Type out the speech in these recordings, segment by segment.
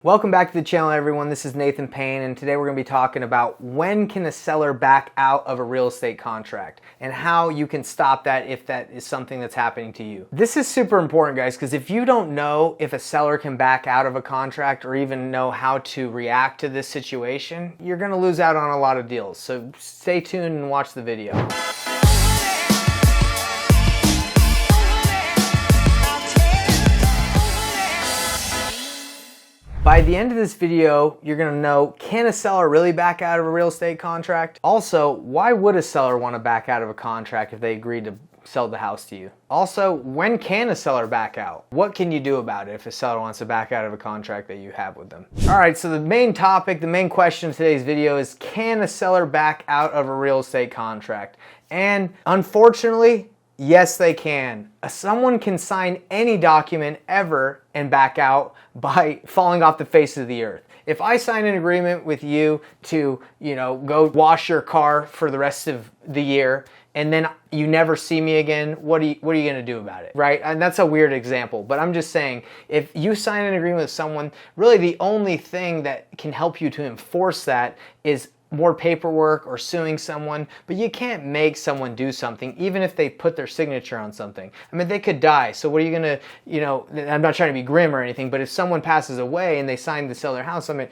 Welcome back to the channel, everyone. This is Nathan Payne, and today we're going to be talking about when can a seller back out of a real estate contract and how you can stop that if that is something that's happening to you. This is super important, guys, because if you don't know if a seller can back out of a contract or even know how to react to this situation, you're going to lose out on a lot of deals. So stay tuned and watch the video. By the end of this video, you're gonna know, can a seller really back out of a real estate contract? Also, why would a seller wanna back out of a contract if they agreed to sell the house to you? Also, when can a seller back out? What can you do about it if a seller wants to back out of a contract that you have with them? All right, so the main topic, the main question of today's video is, can a seller back out of a real estate contract? And unfortunately, yes, they can. Someone can sign any document ever and back out by falling off the face of the earth. If I sign an agreement with you to, go wash your car for the rest of the year, and then you never see me again, what are you going to do about it, right? And that's a weird example, but I'm just saying, if you sign an agreement with someone, really the only thing that can help you to enforce that is more paperwork or suing someone, but you can't make someone do something even if they put their signature on something. I mean, they could die, so what are you gonna, I'm not trying to be grim or anything, but if someone passes away and they sign to sell their house, I mean,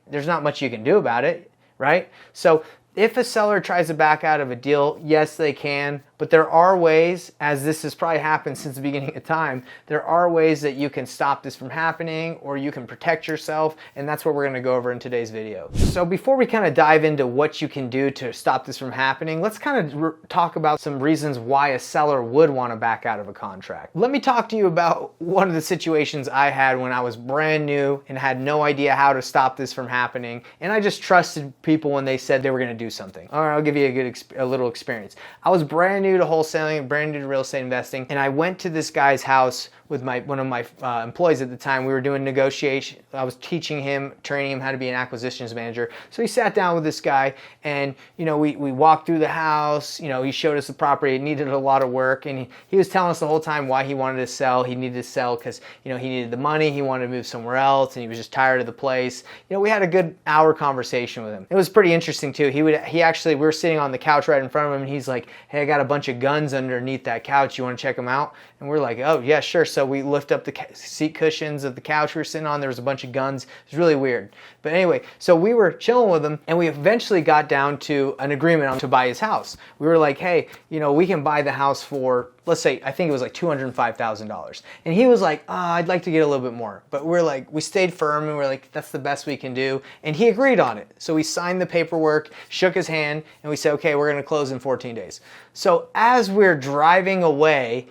there's not much you can do about it, right? So if a seller tries to back out of a deal, yes, they can, but there are ways, as this has probably happened since the beginning of time, there are ways that you can stop this from happening or you can protect yourself, and that's what we're going to go over in today's video. So before we kind of dive into what you can do to stop this from happening, let's kind of talk about some reasons why a seller would want to back out of a contract. Let me talk to you about one of the situations I had when I was brand new and had no idea how to stop this from happening, and I just trusted people when they said they were going to do something. All right, I'll give you a little experience. I was brand new to wholesaling, brand new to real estate investing, and I went to this guy's house with one of my employees at the time. We were doing negotiation. I was teaching him, training him how to be an acquisitions manager. So he sat down with this guy, and we walked through the house. He showed us the property. It needed a lot of work, and he was telling us the whole time why he wanted to sell. He needed to sell because he needed the money. He wanted to move somewhere else, and he was just tired of the place. We had a good hour conversation with him. It was pretty interesting too. We were sitting on the couch right in front of him, and he's like, "Hey, I got a bunch of guns underneath that couch. You want to check them out?" And we're like, "Oh yeah, sure." So we lift up the seat cushions of the couch we were sitting on. There was a bunch of guns. It was really weird. But anyway, so we were chilling with him, and we eventually got down to an agreement to buy his house. We were like, "Hey, we can buy the house for," let's say, I think it was like $205,000. And he was like, "I'd like to get a little bit more." But we stayed firm, and we're like, "That's the best we can do." And he agreed on it. So we signed the paperwork, shook his hand, and we said, "Okay, we're going to close in 14 days. So as we're driving away,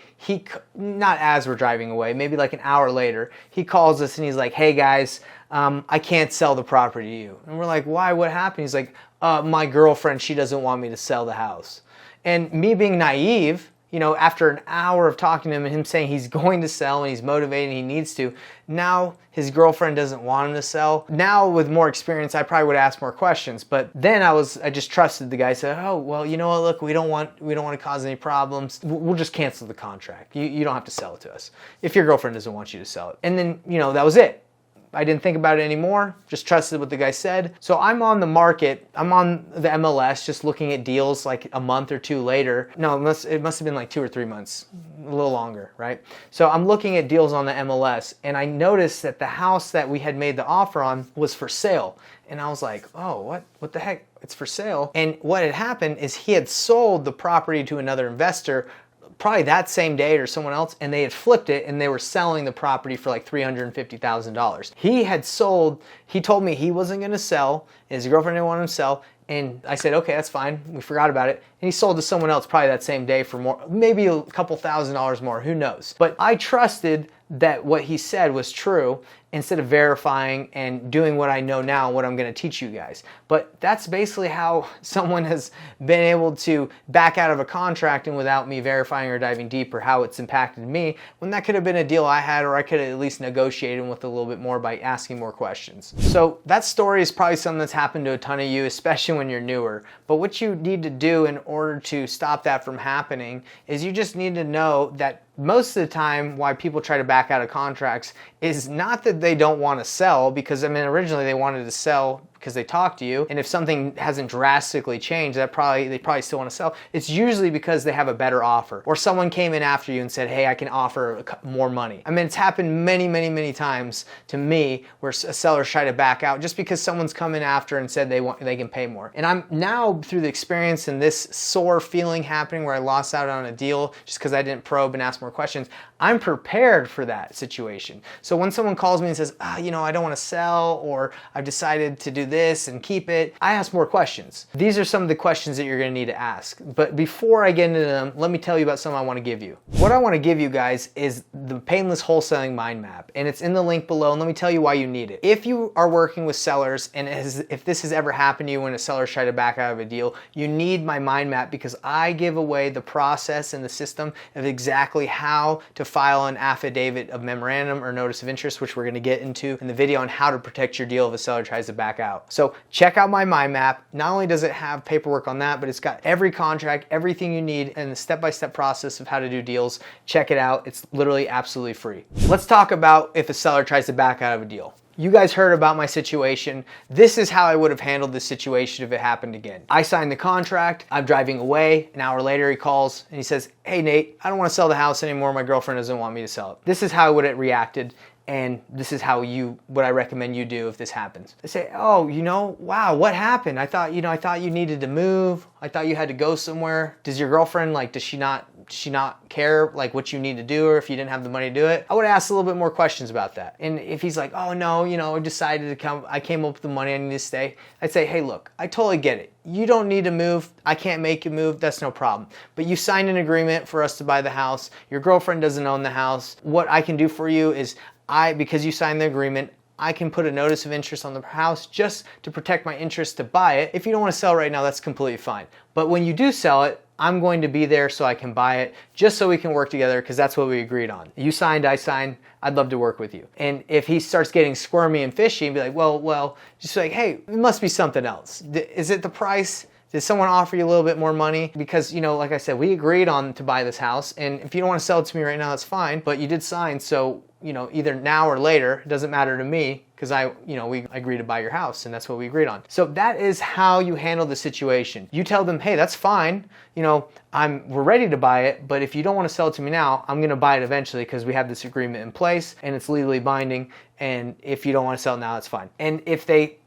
maybe like an hour later, he calls us and he's like, "Hey guys, I can't sell the property to you." And we're like, "Why? What happened?" He's like, "My girlfriend, she doesn't want me to sell the house." And me being naive, after an hour of talking to him and him saying he's going to sell and he's motivated and he needs to, now his girlfriend doesn't want him to sell. Now with more experience, I probably would ask more questions, but then I just trusted the guy. Said, "Oh, well, you know what, look, we don't want to cause any problems. We'll just cancel the contract. You don't have to sell it to us if your girlfriend doesn't want you to sell it." And then, that was it. I didn't think about it anymore, just trusted what the guy said. So I'm on the market, I'm on the MLS just looking at deals like a month or two later. No, it must have been like 2 or 3 months, a little longer, right? So I'm looking at deals on the MLS, and I noticed that the house that we had made the offer on was for sale. And I was like, "Oh, what the heck? It's for sale." And what had happened is he had sold the property to another investor probably that same day or someone else, and they had flipped it and they were selling the property for like $350,000. He told me he wasn't going to sell, and his girlfriend didn't want him to sell, and I said, "Okay, that's fine. We forgot about it." And he sold to someone else probably that same day for more, maybe a couple $1,000s more, who knows. But I trusted that what he said was true instead of verifying and doing what I know now and what I'm going to teach you guys. But that's basically how someone has been able to back out of a contract and without me verifying or diving deeper how it's impacted me, when that could have been a deal I had, or I could have at least negotiated with a little bit more by asking more questions. So that story is probably something that's happened to a ton of you, especially when you're newer. But what you need to do in order to stop that from happening is you just need to know that most of the time why people try to back out of contracts is not that that they don't want to sell because, I mean, originally they wanted to sell because they talked to you, and if something hasn't drastically changed, they probably still want to sell. It's usually because they have a better offer, or someone came in after you and said, hey, I can offer more money. I mean, it's happened many times to me where sellers try to back out just because someone's come in after and said they can pay more. And I'm now, through the experience and this sore feeling happening where I lost out on a deal just because I didn't probe and ask more questions, I'm prepared for that situation. So when someone calls me and says, you know, I don't want to sell, or I've decided to do this and keep it, I ask more questions. These are some of the questions that you're going to need to ask. But before I get into them, let me tell you about something I want to give you. What I want to give you guys is the Painless Wholesaling Mind Map, and it's in the link below, and let me tell you why you need it. If you are working with sellers, and if this has ever happened to you when a seller's tried to back out of a deal, you need my mind map, because I give away the process and the system of exactly how to file an affidavit of memorandum or notice of interest, which we're going to get into in the video on how to protect your deal if a seller tries to back out. So check out my mind map. Not only does it have paperwork on that, but it's got every contract, everything you need, and the step-by-step process of how to do deals. Check it out. It's literally absolutely free. Let's talk about if a seller tries to back out of a deal. You guys heard about my situation. This is how I would have handled this situation if it happened again. I signed the contract. I'm driving away. An hour later, he calls and he says, hey, Nate, I don't want to sell the house anymore. My girlfriend doesn't want me to sell it. This is how I would have reacted. And this is what I recommend you do if this happens. They say, oh, you know, wow, what happened? I thought you needed to move. I thought you had to go somewhere. Does your girlfriend, does she not care what you need to do, or if you didn't have the money to do it? I would ask a little bit more questions about that. And if he's like, oh no, I decided to come, I came up with the money, I need to stay. I'd say, hey, look, I totally get it. You don't need to move. I can't make you move. That's no problem. But you signed an agreement for us to buy the house. Your girlfriend doesn't own the house. What I can do for you is because you signed the agreement, I can put a notice of interest on the house just to protect my interest to buy it. If you don't want to sell right now, that's completely fine. But when you do sell it, I'm going to be there so I can buy it, just so we can work together, because that's what we agreed on. You signed, I signed, I'd love to work with you. And if he starts getting squirmy and fishy and be like, well, just like, hey, it must be something else. Is it the price? Did someone offer you a little bit more money? Because, like I said, we agreed on to buy this house, and if you don't want to sell it to me right now, that's fine, but you did sign, so, either now or later, it doesn't matter to me, because we agreed to buy your house, and that's what we agreed on. So that is how you handle the situation. You tell them, hey, that's fine, we're ready to buy it, but if you don't want to sell it to me now, I'm gonna buy it eventually because we have this agreement in place, and it's legally binding, and if you don't want to sell it now, it's fine. And if they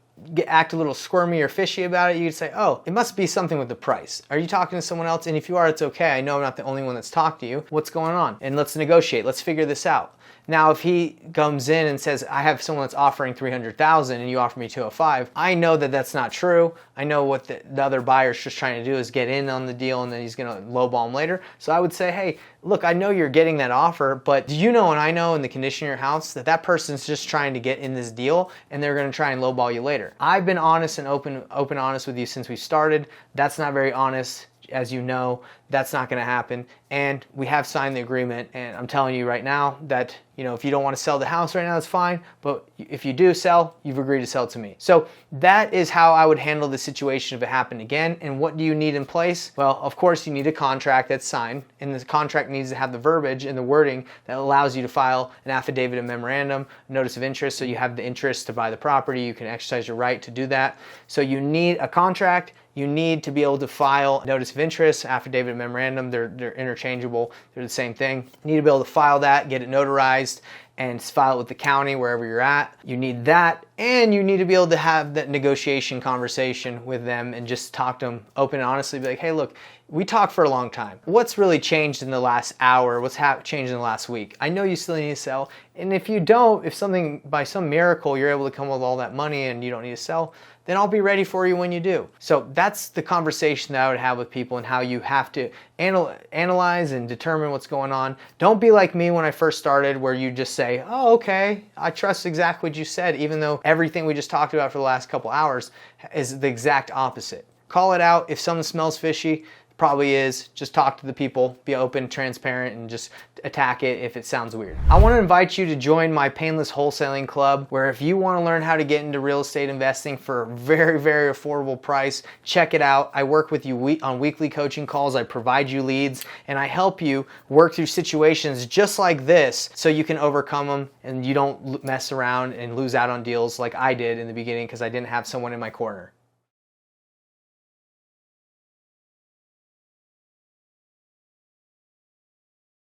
act a little squirmy or fishy about it, you could say, oh, it must be something with the price. Are you talking to someone else? And if you are, it's okay. I know I'm not the only one that's talked to you. What's going on? And let's negotiate. Let's figure this out. Now, if he comes in and says, I have someone that's offering $300,000 and you offer me $205,000, I know that that's not true. I know what the other buyer's just trying to do is get in on the deal, and then he's going to lowball him later. So I would say, hey, look, I know you're getting that offer, but do you know, and I know in the condition of your house, that person's just trying to get in this deal, and they're going to try and lowball you later. I've been honest and open honest with you since we started. That's not very honest. As you know, that's not going to happen, and we have signed the agreement, and I'm telling you right now that if you don't want to sell the house right now, that's fine, but if you do sell, you've agreed to sell it to me. So that is how I would handle the situation if it happened again. And what do you need in place? Well, of course, you need a contract that's signed, and the contract needs to have the verbiage and the wording that allows you to file an affidavit of memorandum, notice of interest, so you have the interest to buy the property, you can exercise your right to do that. So you need a contract. You need to be able to file notice of interest, affidavit of memorandum. They're interchangeable. They're the same thing. You need to be able to file that, get it notarized, and file it with the county wherever you're at. You need that, and you need to be able to have that negotiation conversation with them and just talk to them open and honestly. Be like, hey, look, we talked for a long time. What's really changed in the last hour? What's changed in the last week? I know you still need to sell, and if you don't, if something by some miracle you're able to come up with all that money and you don't need to sell, then I'll be ready for you when you do. So that's the conversation that I would have with people, and how you have to analyze and determine what's going on. Don't be like me when I first started, where you just say, oh, okay, I trust exactly what you said, even though everything we just talked about for the last couple hours is the exact opposite. Call it out. If someone smells fishy, Probably is. Just talk to the people, be open, transparent, and just attack it if it sounds weird. I want to invite you to join my Painless Wholesaling Club, where if you want to learn how to get into real estate investing for a very, very affordable price, check it out. I work with you on weekly coaching calls. I provide you leads, and I help you work through situations just like this so you can overcome them and you don't mess around and lose out on deals like I did in the beginning because I didn't have someone in my corner.